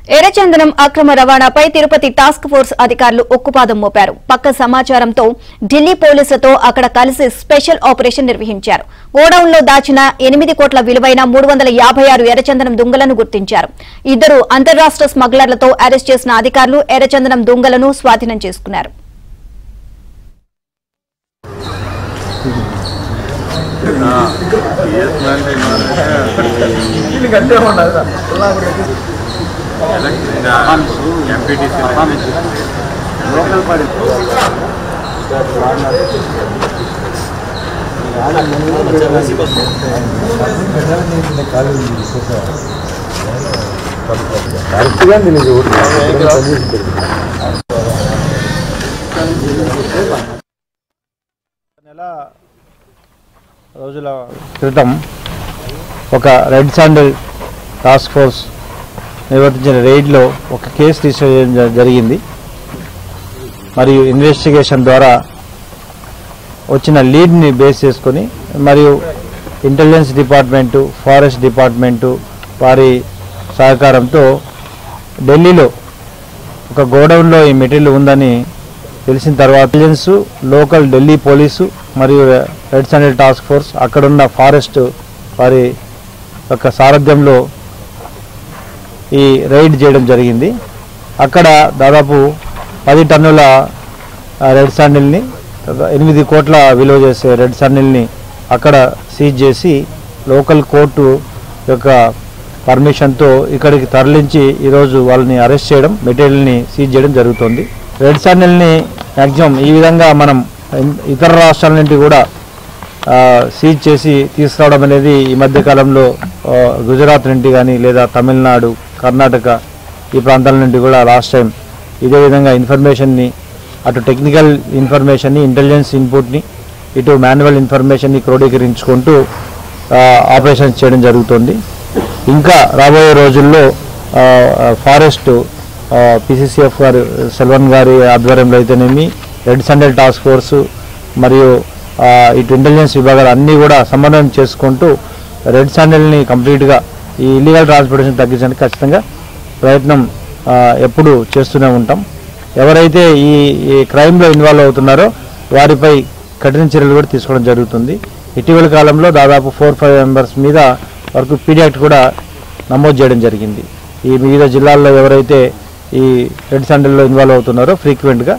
ఎర్రచందనం అక్రమ రవాణాపై Tirupati task force అధికారులు ఉక్కుపాదం మోపారు. పక్క సమాచారంతో ఢిల్లీ పోలీసులతో అక్కడ కలిసి స్పెషల్ ఆపరేషన్ నిర్వహించారు. గోడౌన్లో దాచిన 8 కోట్ల విలువైన 356 ఎర్రచందనం దుంగలను గుర్తించారు. 2 అంతర్రాష్ట్ర స్మగ్లర్లతో అరెస్ట్ చేసిన అధికారులు ఎర్రచందనం దుంగలను స్వాధీనం చేసుకున్నారు. రోజుల క్రితం ఒక రెడ్ శాండిల్ టాస్క్ ఫోర్స్ నిర్వర్తించిన రైడ్లో ఒక కేసు తీసుకోవడం జరిగింది. మరియు ఇన్వెస్టిగేషన్ ద్వారా వచ్చిన లీడ్ని బేస్ చేసుకొని మరియు ఇంటెలిజెన్స్ డిపార్ట్మెంటు, ఫారెస్ట్ డిపార్ట్మెంటు వారి సహకారంతో ఢిల్లీలో ఒక గోడౌన్లో ఈ మెటీరియల్ ఉందని తెలిసిన తర్వాత ఇంటెలిజెన్స్, లోకల్ ఢిల్లీ పోలీసు మరియు రెడ్ శాండిల్ టాస్క్ ఫోర్స్ అక్కడున్న ఫారెస్ట్ వారి యొక్క సారథ్యంలో ఈ రైడ్ చేయడం జరిగింది. అక్కడ దాదాపు 10 టన్నుల రెడ్ శాండిల్ని, 8 కోట్ల విలువ చేసే రెడ్ శాండిల్ని అక్కడ సీజ్ చేసి లోకల్ కోర్టు యొక్క పర్మిషన్తో ఇక్కడికి తరలించి ఈరోజు వాళ్ళని అరెస్ట్ చేయడం, మెటీరియల్ని సీజ్ చేయడం జరుగుతుంది. రెడ్ శాండిల్ని మ్యాక్సిమం ఈ విధంగా మనం ఇతర రాష్ట్రాల నుండి కూడా సీజ్ చేసి తీసుకురావడం అనేది ఈ మధ్యకాలంలో గుజరాత్ నుండి కానీ లేదా తమిళనాడు, కర్ణాటక ఈ ప్రాంతాల నుండి కూడా లాస్ట్ టైం ఇదే విధంగా ఇన్ఫర్మేషన్ని, అటు టెక్నికల్ ఇన్ఫర్మేషన్ని, ఇంటెలిజెన్స్ ఇన్పుట్ని, ఇటు మాన్యువల్ ఇన్ఫర్మేషన్ని క్రోడీకరించుకుంటూ ఆపరేషన్స్ చేయడం జరుగుతుంది. ఇంకా రాబోయే రోజుల్లో ఫారెస్ట్ PCCF గారు సెల్వన్ గారి ఆధ్వర్యంలో అయితేనేమి, రెడ్ శాండిల్ టాస్క్ ఫోర్సు మరియు ఇటు ఇంటెలిజెన్స్ విభాగాలు అన్నీ కూడా సమన్వయం చేసుకుంటూ రెడ్ శాండిల్ని కంప్లీట్గా ఈ ఇల్లీగల్ ట్రాన్స్పోర్టేషన్ తగ్గించడానికి ఖచ్చితంగా ప్రయత్నం ఎప్పుడు చేస్తూనే ఉంటాం. ఎవరైతే ఈ క్రైమ్లో ఇన్వాల్వ్ అవుతున్నారో వారిపై కఠిన చర్యలు కూడా తీసుకోవడం జరుగుతుంది. ఇటీవల కాలంలో దాదాపు 4-5 మెంబర్స్ మీద వరకు పీడీ యాక్ట్ కూడా నమోదు చేయడం జరిగింది. ఈ వివిధ జిల్లాల్లో ఎవరైతే ఈ రెడ్ శాండిల్లో ఇన్వాల్వ్ అవుతున్నారో ఫ్రీక్వెంట్గా